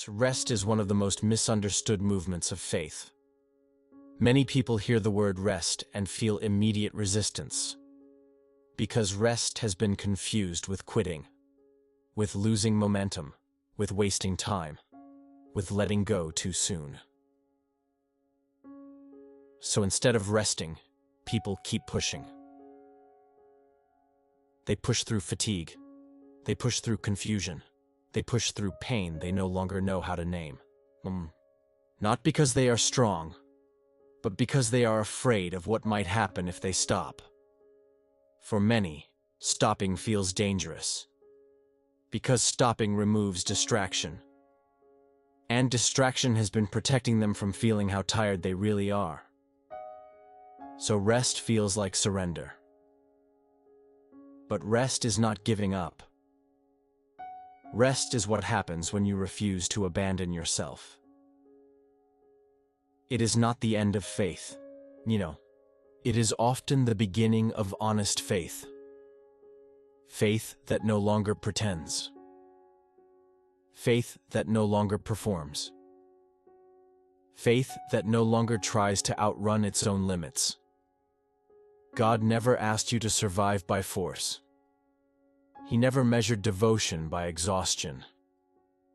Rest is one of the most misunderstood movements of faith. Many people hear the word rest and feel immediate resistance, because rest has been confused with quitting, with losing momentum, with wasting time, with letting go too soon. So instead of resting, people keep pushing. They push through fatigue. They push through confusion. They push through pain they no longer know how to name. Not because they are strong, but because they are afraid of what might happen if they stop. For many, stopping feels dangerous, because stopping removes distraction. And distraction has been protecting them from feeling how tired they really are. So rest feels like surrender. But rest is not giving up. Rest is what happens when you refuse to abandon yourself. It is not the end of faith. It is often the beginning of honest faith. Faith that no longer pretends. Faith that no longer performs. Faith that no longer tries to outrun its own limits. God never asked you to survive by force. He never measured devotion by exhaustion.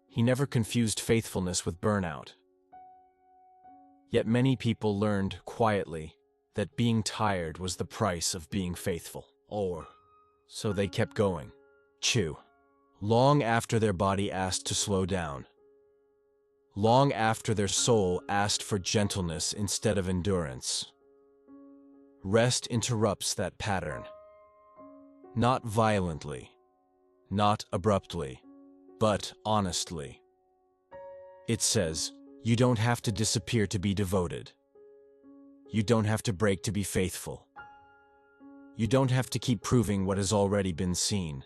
He never confused faithfulness with burnout. Yet many people learned quietly that being tired was the price of being faithful. So they kept going. Long after their body asked to slow down. Long after their soul asked for gentleness instead of endurance. Rest interrupts that pattern. Not violently, not abruptly, but honestly. It says, you don't have to disappear to be devoted. You don't have to break to be faithful. You don't have to keep proving what has already been seen.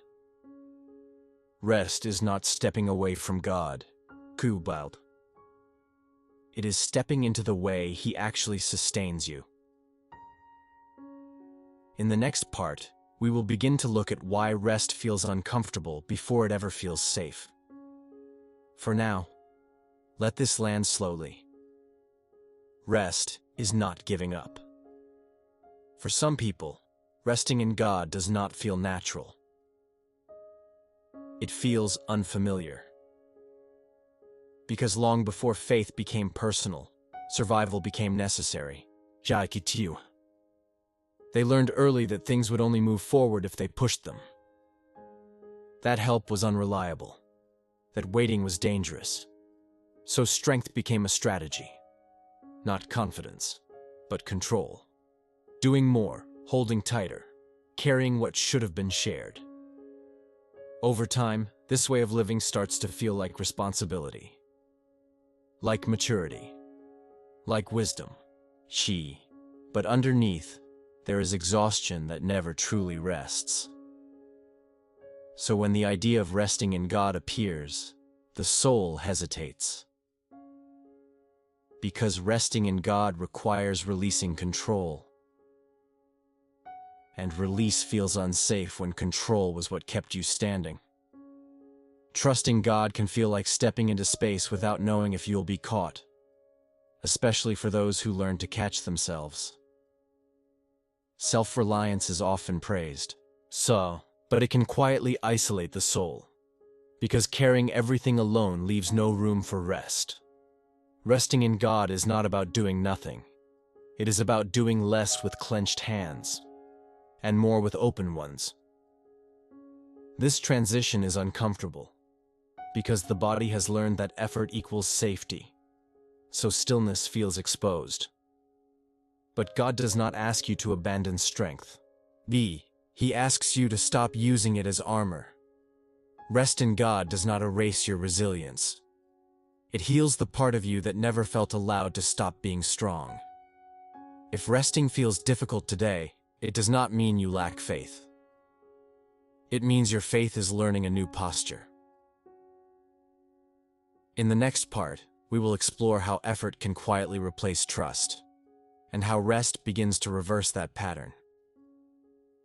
Rest is not stepping away from God. It is stepping into the way He actually sustains you. In the next part, we will begin to look at why rest feels uncomfortable before it ever feels safe. For now, let this land slowly. Rest is not giving up. For some people, resting in God does not feel natural. It feels unfamiliar. Because long before faith became personal, survival became necessary. They learned early that things would only move forward if they pushed them. That help was unreliable. That waiting was dangerous. So strength became a strategy. Not confidence, but control. Doing more, holding tighter, carrying what should have been shared. Over time, this way of living starts to feel like responsibility. Like maturity. Like wisdom. But underneath, there is exhaustion that never truly rests. So when the idea of resting in God appears, the soul hesitates. Because resting in God requires releasing control. And release feels unsafe when control was what kept you standing. Trusting God can feel like stepping into space without knowing if you'll be caught, especially for those who learn to catch themselves. Self-reliance is often praised, but it can quietly isolate the soul, because carrying everything alone leaves no room for rest. Resting in God is not about doing nothing. It is about doing less with clenched hands, and more with open ones. This transition is uncomfortable, because the body has learned that effort equals safety, so stillness feels exposed. But God does not ask you to abandon strength. He asks you to stop using it as armor. Rest in God does not erase your resilience. It heals the part of you that never felt allowed to stop being strong. If resting feels difficult today, it does not mean you lack faith. It means your faith is learning a new posture. In the next part, we will explore how effort can quietly replace trust, and how rest begins to reverse that pattern.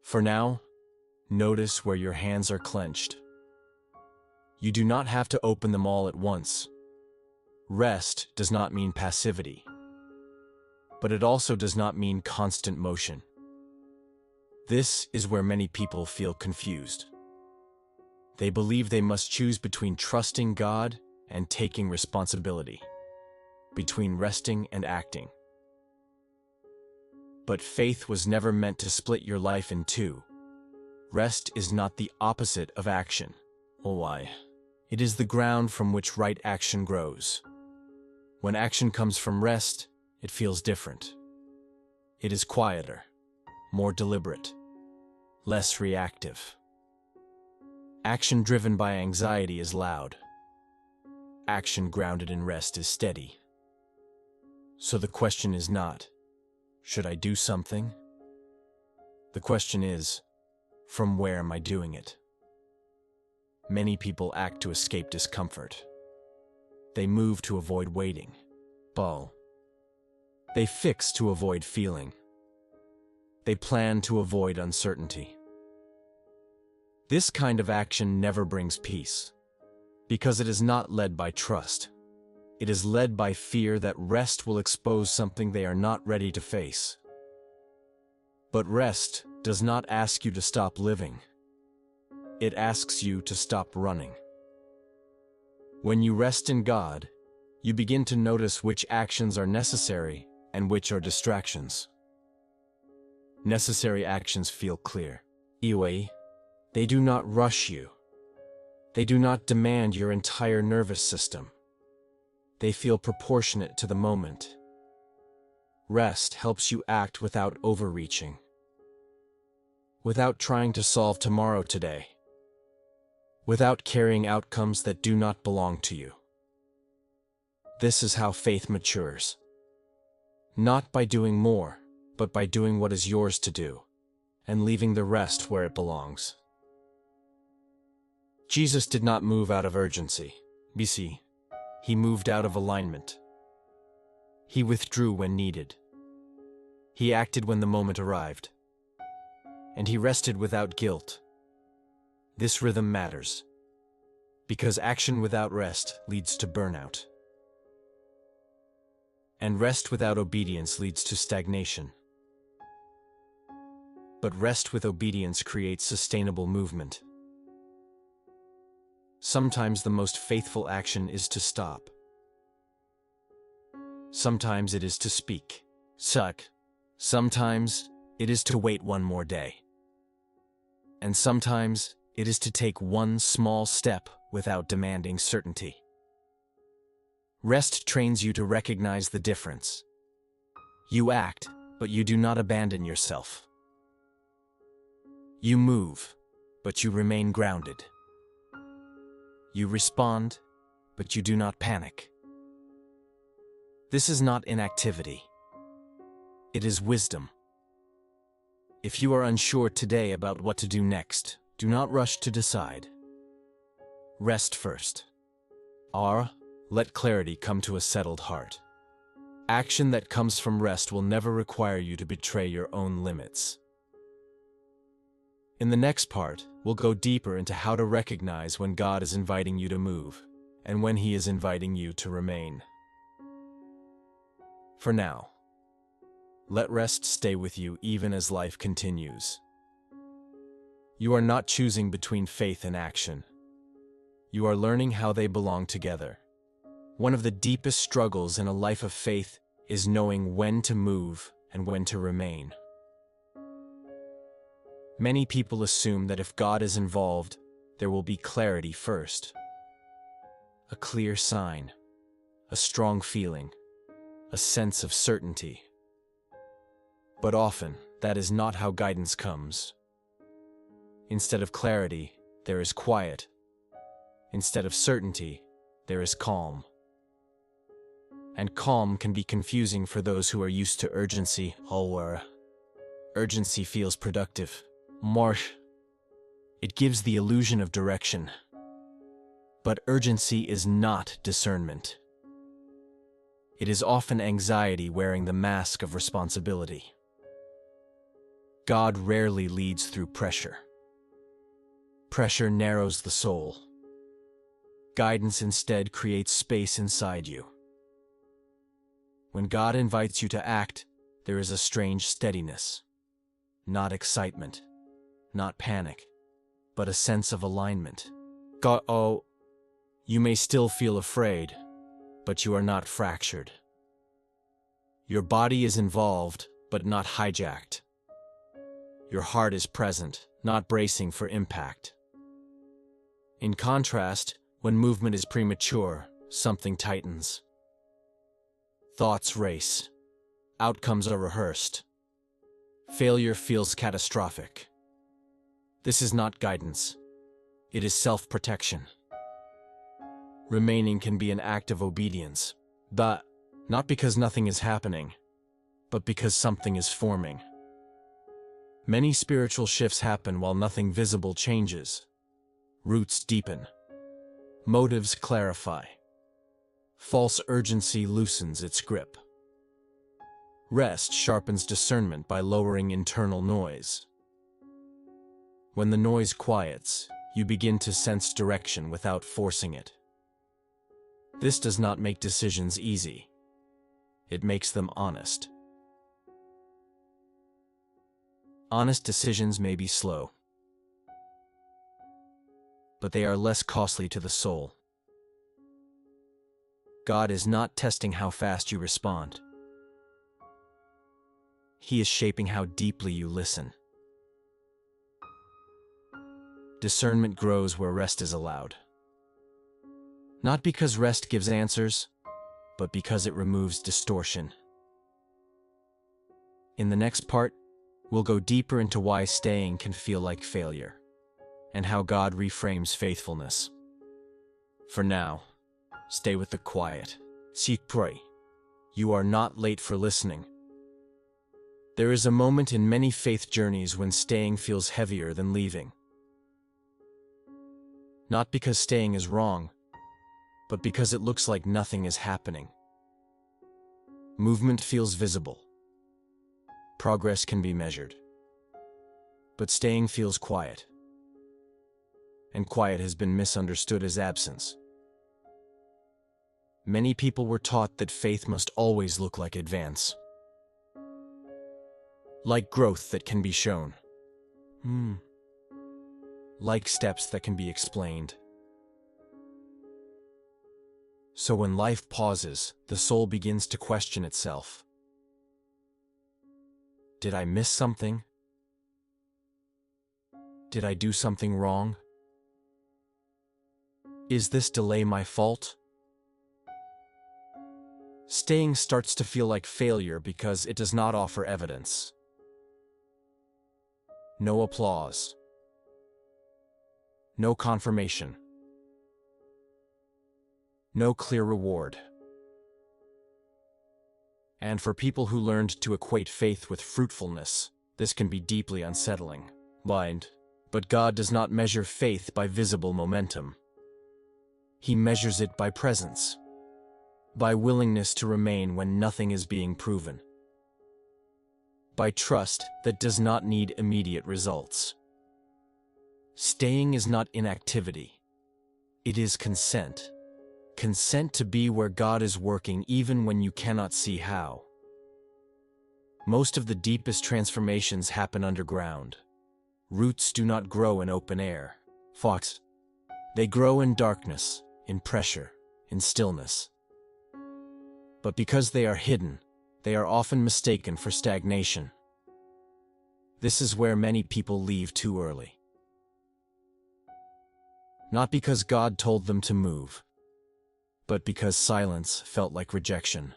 For now, notice where your hands are clenched. You do not have to open them all at once. Rest does not mean passivity, but it also does not mean constant motion. This is where many people feel confused. They believe they must choose between trusting God and taking responsibility, between resting and acting. But faith was never meant to split your life in two. Rest is not the opposite of action. Well, why? It is the ground from which right action grows. When action comes from rest, it feels different. It is quieter, more deliberate, less reactive. Action driven by anxiety is loud. Action grounded in rest is steady. So the question is not, should I do something? The question is, from where am I doing it? Many people act to escape discomfort. They move to avoid waiting. They fix to avoid feeling. They plan to avoid uncertainty. This kind of action never brings peace, because it is not led by trust. It is led by fear that rest will expose something they are not ready to face. But rest does not ask you to stop living. It asks you to stop running. When you rest in God, you begin to notice which actions are necessary and which are distractions. Necessary actions feel clear. They do not rush you. They do not demand your entire nervous system. They feel proportionate to the moment. Rest helps you act without overreaching, without trying to solve tomorrow today, without carrying outcomes that do not belong to you. This is how faith matures. Not by doing more, but by doing what is yours to do, and leaving the rest where it belongs. Jesus did not move out of urgency. BC. He moved out of alignment. He withdrew when needed. He acted when the moment arrived. And he rested without guilt. This rhythm matters, because action without rest leads to burnout. And rest without obedience leads to stagnation. But rest with obedience creates sustainable movement. Sometimes the most faithful action is to stop. Sometimes it is to speak. Sometimes it is to wait one more day. And sometimes it is to take one small step without demanding certainty. Rest trains you to recognize the difference. You act, but you do not abandon yourself. You move, but you remain grounded. You respond, but you do not panic. This is not inactivity. It is wisdom. If you are unsure today about what to do next, do not rush to decide. Rest first. Let clarity come to a settled heart. Action that comes from rest will never require you to betray your own limits. In the next part, we'll go deeper into how to recognize when God is inviting you to move, and when He is inviting you to remain. For now, let rest stay with you even as life continues. You are not choosing between faith and action. You are learning how they belong together. One of the deepest struggles in a life of faith is knowing when to move and when to remain. Many people assume that if God is involved, there will be clarity first. A clear sign, a strong feeling, a sense of certainty. But often, that is not how guidance comes. Instead of clarity, there is quiet. Instead of certainty, there is calm. And calm can be confusing for those who are used to urgency. Urgency feels productive. It gives the illusion of direction. But urgency is not discernment. It is often anxiety wearing the mask of responsibility. God rarely leads through pressure. Pressure narrows the soul. Guidance instead creates space inside you. When God invites you to act, there is a strange steadiness. Not excitement, not panic, but a sense of alignment. You may still feel afraid, but you are not fractured. Your body is involved, but not hijacked. Your heart is present, not bracing for impact. In contrast, when movement is premature, something tightens. Thoughts race. Outcomes are rehearsed. Failure feels catastrophic. This is not guidance. It is self-protection. Remaining can be an act of obedience, but not because nothing is happening, but because something is forming. Many spiritual shifts happen while nothing visible changes. Roots deepen. Motives clarify. False urgency loosens its grip. Rest sharpens discernment by lowering internal noise. When the noise quiets, you begin to sense direction without forcing it. This does not make decisions easy. It makes them honest. Honest decisions may be slow, but they are less costly to the soul. God is not testing how fast you respond. He is shaping how deeply you listen. Discernment grows where rest is allowed. Not because rest gives answers, but because it removes distortion. In the next part, we'll go deeper into why staying can feel like failure, and how God reframes faithfulness. For now, stay with the quiet. Seek pray. You are not late for listening. There is a moment in many faith journeys when staying feels heavier than leaving. Not because staying is wrong, but because it looks like nothing is happening. Movement feels visible. Progress can be measured. But staying feels quiet. And quiet has been misunderstood as absence. Many people were taught that faith must always look like advance. Like growth that can be shown. Like steps that can be explained. So when life pauses, the soul begins to question itself. Did I miss something? Did I do something wrong? Is this delay my fault? Staying starts to feel like failure because it does not offer evidence. No applause. No confirmation. No clear reward. And for people who learned to equate faith with fruitfulness, this can be deeply unsettling. But God does not measure faith by visible momentum. He measures it by presence, by willingness to remain when nothing is being proven, by trust that does not need immediate results. Staying is not inactivity. It is consent. Consent to be where God is working even when you cannot see how. Most of the deepest transformations happen underground. Roots do not grow in open air. They grow in darkness, in pressure, in stillness. But because they are hidden, they are often mistaken for stagnation. This is where many people leave too early. Not because God told them to move, but because silence felt like rejection.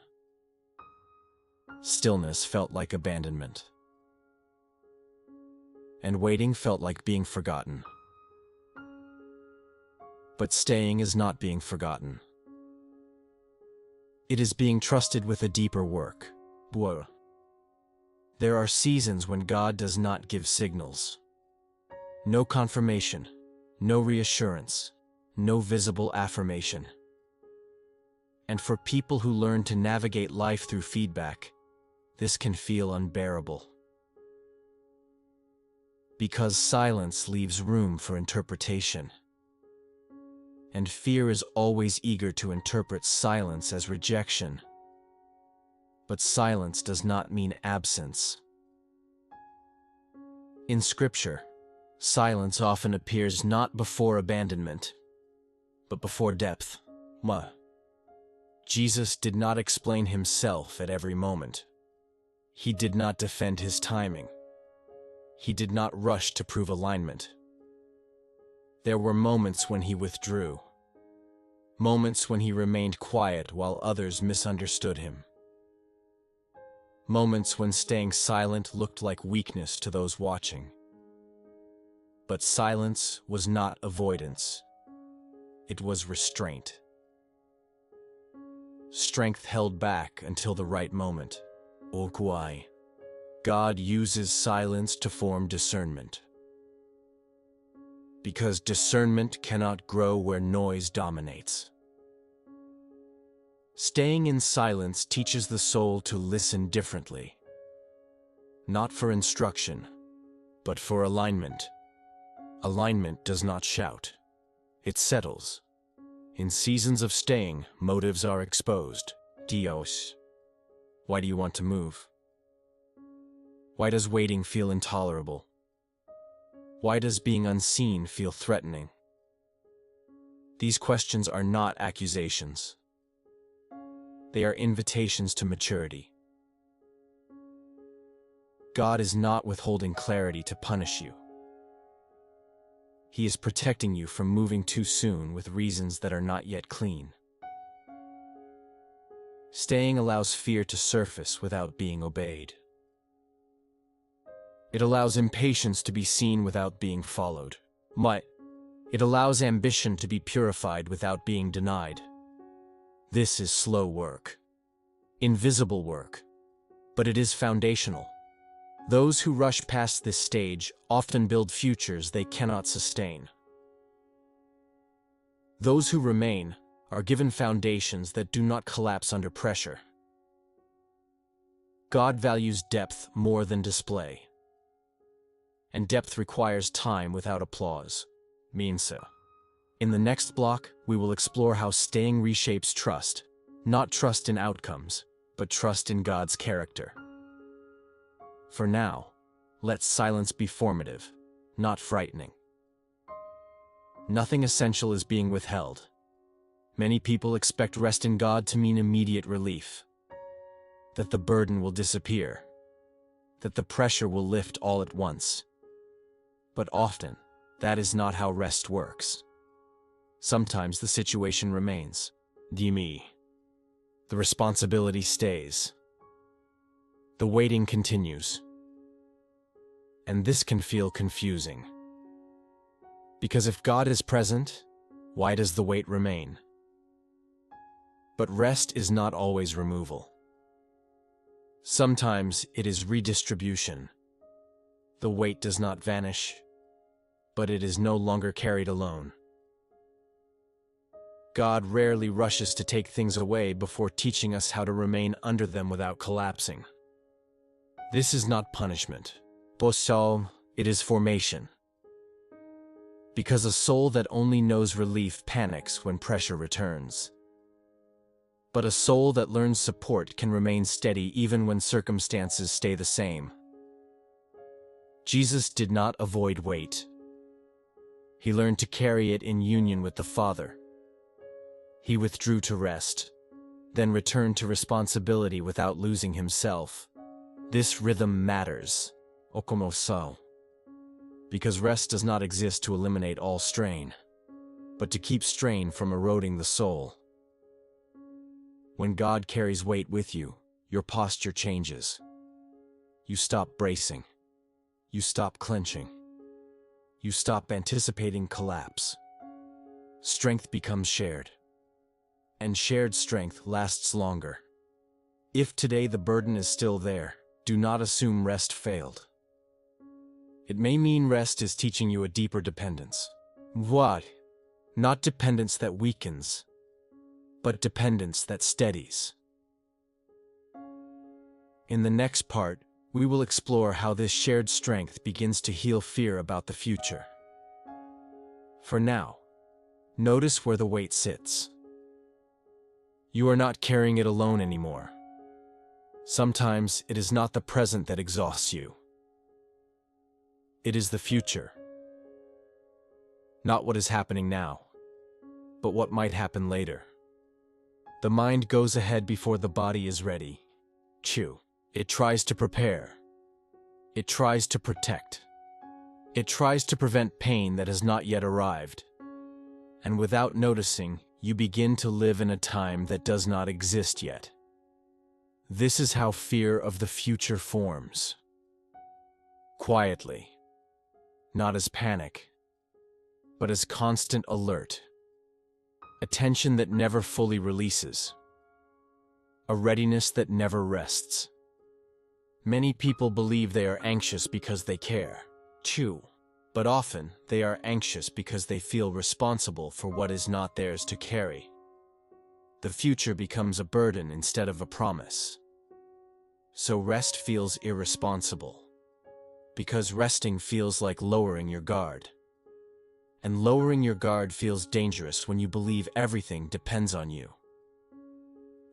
Stillness felt like abandonment. And waiting felt like being forgotten. But staying is not being forgotten. It is being trusted with a deeper work. There are seasons when God does not give signals. No confirmation, no reassurance, no visible affirmation. And for people who learn to navigate life through feedback, this can feel unbearable. Because silence leaves room for interpretation. And fear is always eager to interpret silence as rejection. but silence does not mean absence. In Scripture, silence often appears not before abandonment, but before depth. Jesus did not explain himself at every moment. He did not defend his timing. He did not rush to prove alignment. There were moments when he withdrew, moments when he remained quiet while others misunderstood him, moments when staying silent looked like weakness to those watching. But silence was not avoidance. It was restraint. Strength held back until the right moment. Okwai. God uses silence to form discernment. Because discernment cannot grow where noise dominates. Staying in silence teaches the soul to listen differently. Not for instruction, but for alignment. Alignment does not shout. It settles. In seasons of staying, motives are exposed. Dios. Why do you want to move? Why does waiting feel intolerable? Why does being unseen feel threatening? These questions are not accusations. They are invitations to maturity. God is not withholding clarity to punish you. He is protecting you from moving too soon with reasons that are not yet clean. Staying allows fear to surface without being obeyed. It allows impatience to be seen without being followed. It allows ambition to be purified without being denied. This is slow work, invisible work, but it is foundational. Those who rush past this stage often build futures they cannot sustain. Those who remain are given foundations that do not collapse under pressure. God values depth more than display. And depth requires time without applause. Minsa. In the next block, we will explore how staying reshapes trust, not trust in outcomes, but trust in God's character. For now, let silence be formative, not frightening. Nothing essential is being withheld. Many people expect rest in God to mean immediate relief, that the burden will disappear, that the pressure will lift all at once. But often, that is not how rest works. Sometimes the situation remains. Dimi. The responsibility stays. The waiting continues. And this can feel confusing. Because if God is present, why does the wait remain? But rest is not always removal. Sometimes it is redistribution. The weight does not vanish, but it is no longer carried alone. God rarely rushes to take things away before teaching us how to remain under them without collapsing. This is not punishment. Bosom, it is formation. Because a soul that only knows relief panics when pressure returns. But a soul that learns support can remain steady even when circumstances stay the same. Jesus did not avoid weight. He learned to carry it in union with the Father. He withdrew to rest, then returned to responsibility without losing himself. This rhythm matters, Okomoso, because rest does not exist to eliminate all strain, but to keep strain from eroding the soul. When God carries weight with you, your posture changes. You stop bracing. You stop clenching. You stop anticipating collapse. Strength becomes shared. And shared strength lasts longer. If today the burden is still there, do not assume rest failed. It may mean rest is teaching you a deeper dependence. What? Not dependence that weakens, but dependence that steadies. In the next part, we will explore how this shared strength begins to heal fear about the future. For now, notice where the weight sits. You are not carrying it alone anymore. Sometimes it is not the present that exhausts you. It is the future. Not what is happening now, but what might happen later. The mind goes ahead before the body is ready. It tries to prepare. It tries to protect. It tries to prevent pain that has not yet arrived. And without noticing, you begin to live in a time that does not exist yet. This is how fear of the future forms. Quietly. Not as panic, but as constant alert. A tension that never fully releases. A readiness that never rests. Many people believe they are anxious because they care. But often they are anxious because they feel responsible for what is not theirs to carry. The future becomes a burden instead of a promise. So rest feels irresponsible. Because resting feels like lowering your guard. And lowering your guard feels dangerous when you believe everything depends on you.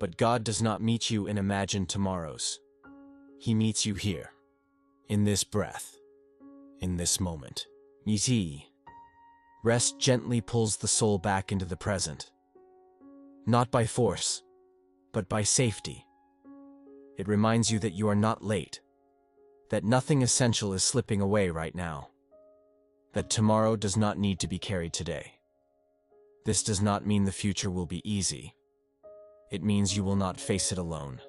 But God does not meet you in imagined tomorrows. He meets you here, in this breath, in this moment. Rest gently pulls the soul back into the present. Not by force, but by safety. It reminds you that you are not late, that nothing essential is slipping away right now, that tomorrow does not need to be carried today. This does not mean the future will be easy. It means you will not face it alone.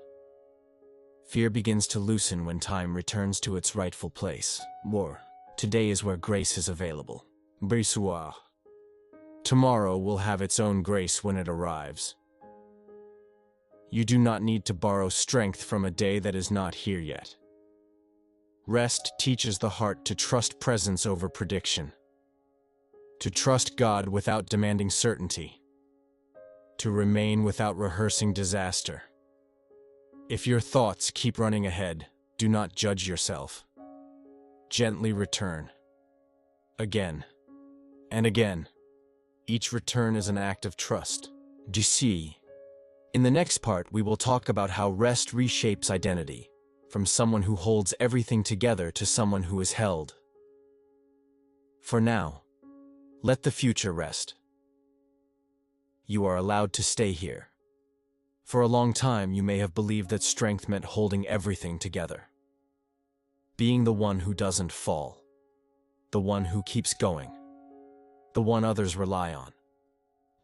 Fear begins to loosen when time returns to its rightful place. Today is where grace is available. Brisoir. Tomorrow will have its own grace when it arrives. You do not need to borrow strength from a day that is not here yet. Rest teaches the heart to trust presence over prediction. To trust God without demanding certainty. To remain without rehearsing disaster. If your thoughts keep running ahead, do not judge yourself. Gently return. Again. And again. Each return is an act of trust. In the next part, we will talk about how rest reshapes identity, from someone who holds everything together to someone who is held. For now, let the future rest. You are allowed to stay here. For a long time, you may have believed that strength meant holding everything together. Being the one who doesn't fall. The one who keeps going. The one others rely on.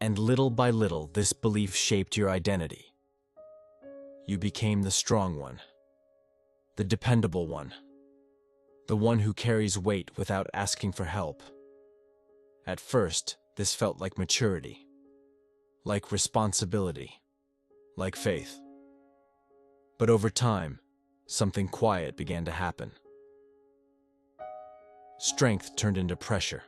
And little by little, this belief shaped your identity. You became the strong one. The dependable one. The one who carries weight without asking for help. At first, this felt like maturity. Like responsibility. Like faith. But over time, something quiet began to happen. Strength turned into pressure.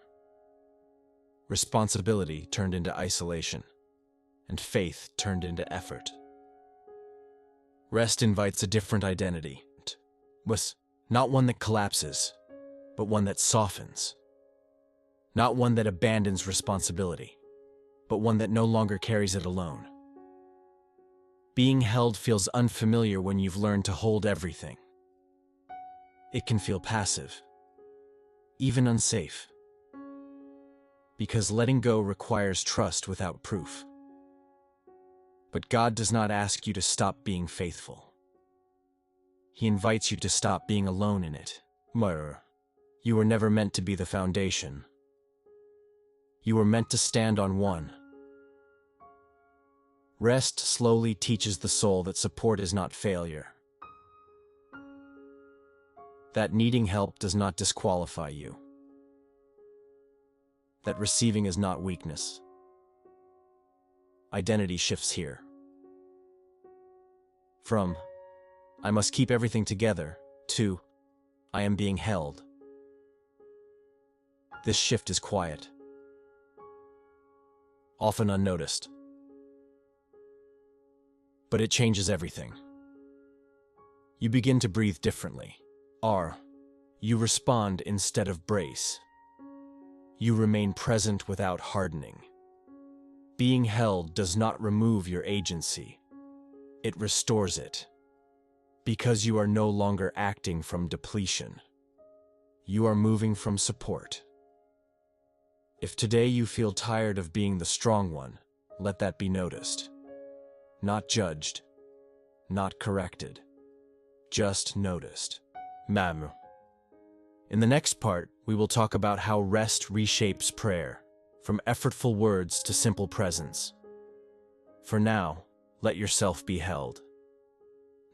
Responsibility turned into isolation. And faith turned into effort. Rest invites a different identity. Not one that collapses, but one that softens. Not one that abandons responsibility, but one that no longer carries it alone. Being held feels unfamiliar when you've learned to hold everything. It can feel passive, even unsafe. Because letting go requires trust without proof. But God does not ask you to stop being faithful. He invites you to stop being alone in it. You were never meant to be the foundation. You were meant to stand on one. Rest slowly teaches the soul that support is not failure. That needing help does not disqualify you. That receiving is not weakness. Identity shifts here. From, I must keep everything together, to, I am being held. This shift is quiet. Often unnoticed. But it changes everything. You begin to breathe differently. You respond instead of brace. You remain present without hardening. Being held does not remove your agency. It restores it. Because you are no longer acting from depletion. You are moving from support. If today you feel tired of being the strong one, let that be noticed. Not judged, not corrected, just noticed. Ma'am. In the next part, we will talk about how rest reshapes prayer, from effortful words to simple presence. For now, let yourself be held.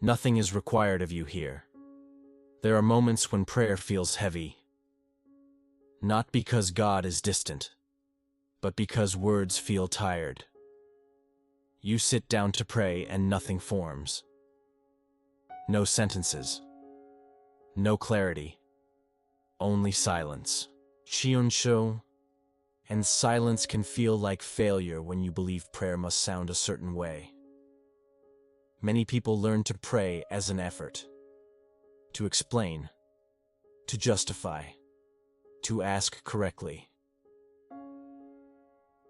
Nothing is required of you here. There are moments when prayer feels heavy, not because God is distant, but because words feel tired. You sit down to pray and nothing forms. No sentences. No clarity. Only silence. Chionsho. And silence can feel like failure when you believe prayer must sound a certain way. Many people learn to pray as an effort. To explain. To justify. To ask correctly.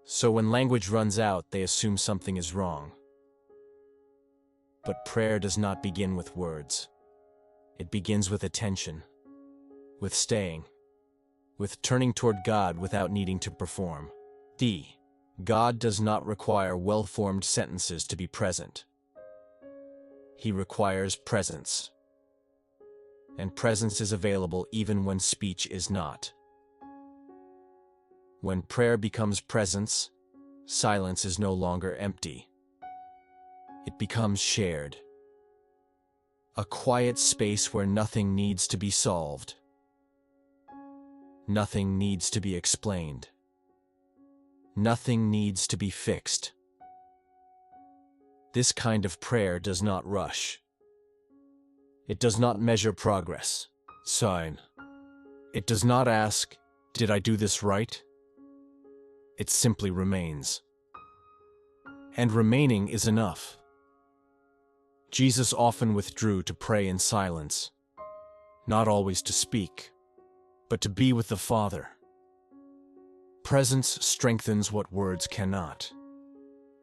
So when language runs out, they assume something is wrong. But prayer does not begin with words. It begins with attention, with staying, with turning toward God without needing to perform. God does not require well-formed sentences to be present. He requires presence. And presence is available even when speech is not. When prayer becomes presence, silence is no longer empty. It becomes shared. A quiet space where nothing needs to be solved. Nothing needs to be explained. Nothing needs to be fixed. This kind of prayer does not rush. It does not measure progress. Sign. It does not ask, "Did I do this right?" It simply remains. And remaining is enough. Jesus often withdrew to pray in silence, not always to speak, but to be with the Father. Presence strengthens what words cannot.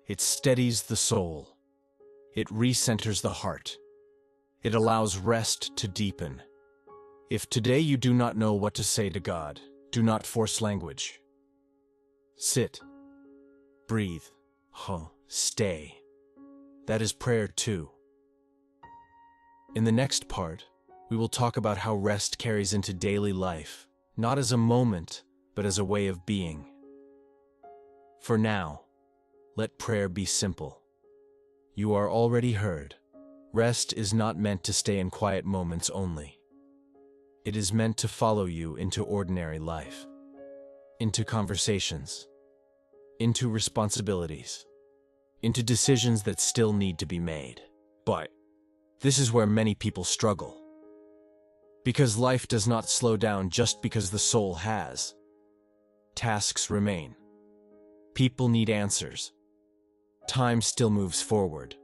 It steadies the soul. It recenters the heart. It allows rest to deepen. If today you do not know what to say to God, do not force language. Sit. Breathe. Stay. That is prayer too. In the next part, we will talk about how rest carries into daily life, not as a moment, but as a way of being. For now, let prayer be simple. You are already heard. Rest is not meant to stay in quiet moments only. It is meant to follow you into ordinary life, into conversations, into responsibilities, into decisions that still need to be made. But this is where many people struggle. Because life does not slow down just because the soul has. Tasks remain. People need answers. Time still moves forward.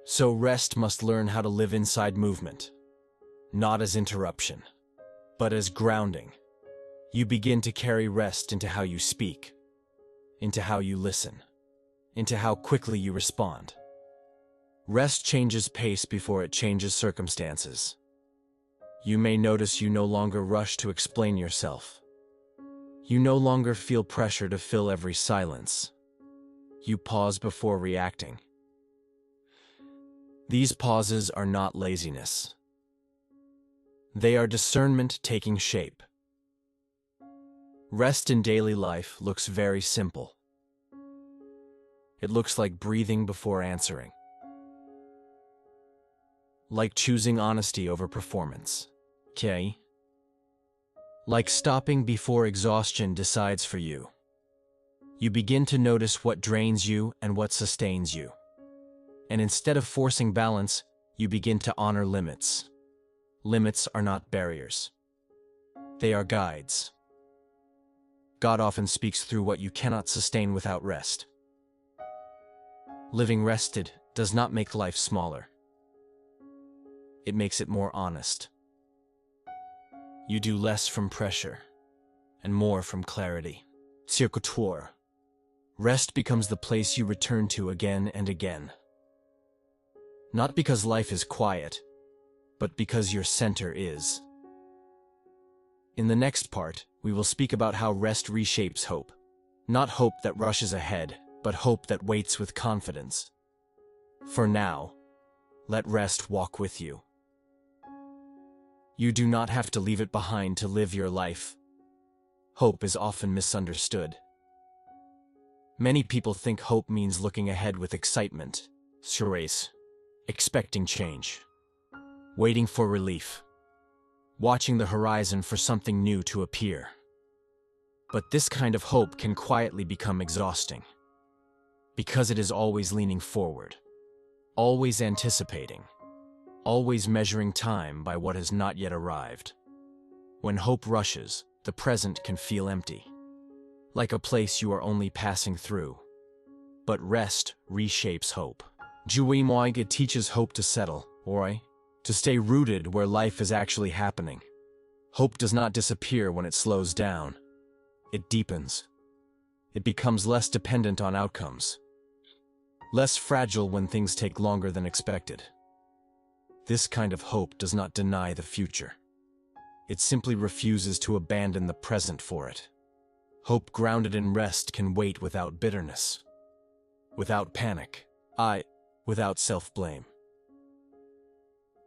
So rest must learn how to live inside movement, not as interruption, but as grounding. You begin to carry rest into how you speak, into how you listen, into how quickly you respond. Rest changes pace before it changes circumstances. You may notice you no longer rush to explain yourself. You no longer feel pressure to fill every silence. You pause before reacting. These pauses are not laziness. They are discernment taking shape. Rest in daily life looks very simple. It looks like breathing before answering. Like choosing honesty over performance. Okay? Like stopping before exhaustion decides for you. You begin to notice what drains you and what sustains you. And instead of forcing balance, you begin to honor limits. Limits are not barriers. They are guides. God often speaks through what you cannot sustain without rest. Living rested does not make life smaller. It makes it more honest. You do less from pressure and more from clarity. Circuitor. Rest becomes the place you return to again and again. Not because life is quiet, but because your center is. In the next part, we will speak about how rest reshapes hope. Not hope that rushes ahead, but hope that waits with confidence. For now, let rest walk with you. You do not have to leave it behind to live your life. Hope is often misunderstood. Many people think hope means looking ahead with excitement, expecting change, waiting for relief, watching the horizon for something new to appear. But this kind of hope can quietly become exhausting, because it is always leaning forward, always anticipating, always measuring time by what has not yet arrived. When hope rushes, the present can feel empty, like a place you are only passing through. But rest reshapes hope. Jui Moiga teaches hope to settle, to stay rooted where life is actually happening. Hope does not disappear when it slows down. It deepens. It becomes less dependent on outcomes, less fragile when things take longer than expected. This kind of hope does not deny the future. It simply refuses to abandon the present for it. Hope grounded in rest can wait without bitterness, without panic, without self-blame.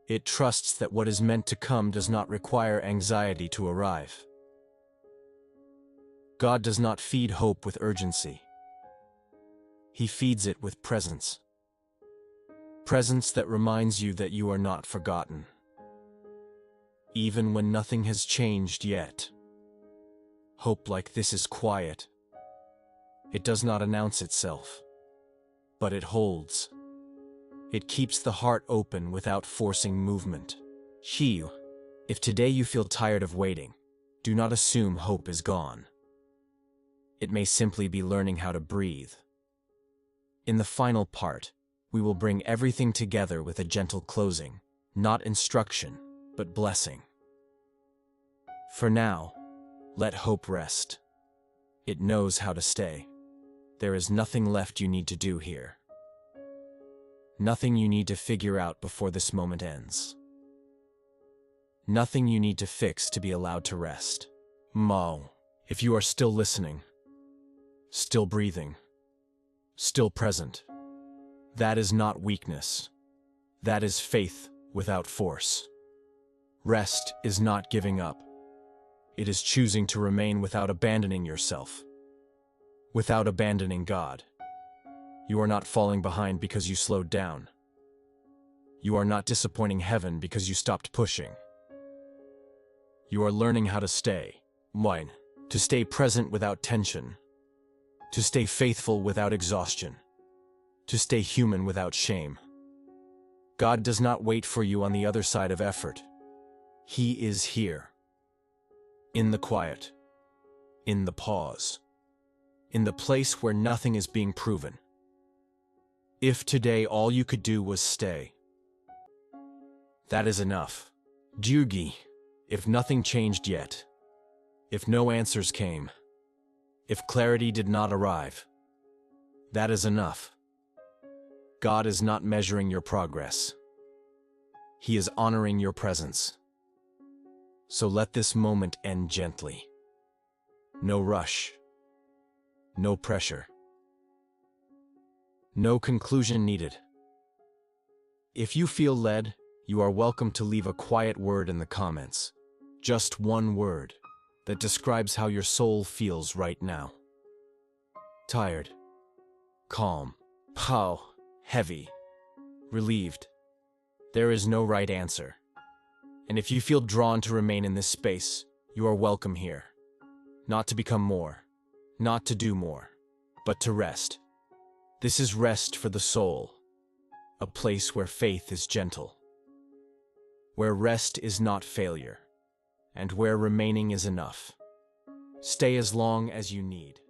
It trusts that what is meant to come does not require anxiety to arrive. God does not feed hope with urgency. He feeds it with presence. Presence that reminds you that you are not forgotten, even when nothing has changed yet. Hope like this is quiet. It does not announce itself, but it holds. It keeps the heart open without forcing movement. If today you feel tired of waiting, do not assume hope is gone. It may simply be learning how to breathe. In the final part, we will bring everything together with a gentle closing, not instruction, but blessing. For now, let hope rest. It knows how to stay. There is nothing left you need to do here. Nothing you need to figure out before this moment ends. Nothing you need to fix to be allowed to rest. If you are still listening, still breathing, still present, that is not weakness. That is faith without force. Rest is not giving up. It is choosing to remain without abandoning yourself, without abandoning God. You are not falling behind because you slowed down. You are not disappointing heaven because you stopped pushing. You are learning how to stay, to stay present without tension, to stay faithful without exhaustion, to stay human without shame. God does not wait for you on the other side of effort. He is here. In the quiet, in the pause, in the place where nothing is being proven. If today all you could do was stay, that is enough. If nothing changed yet, if no answers came, if clarity did not arrive, that is enough. God is not measuring your progress. He is honoring your presence. So let this moment end gently. No rush. No pressure. No conclusion needed. If you feel led, you are welcome to leave a quiet word in the comments. Just one word that describes how your soul feels right now. Tired. Calm. Heavy. Relieved. There is no right answer. And if you feel drawn to remain in this space, you are welcome here. Not to become more, not to do more, but to rest. This is rest for the soul, a place where faith is gentle, where rest is not failure, and where remaining is enough. Stay as long as you need.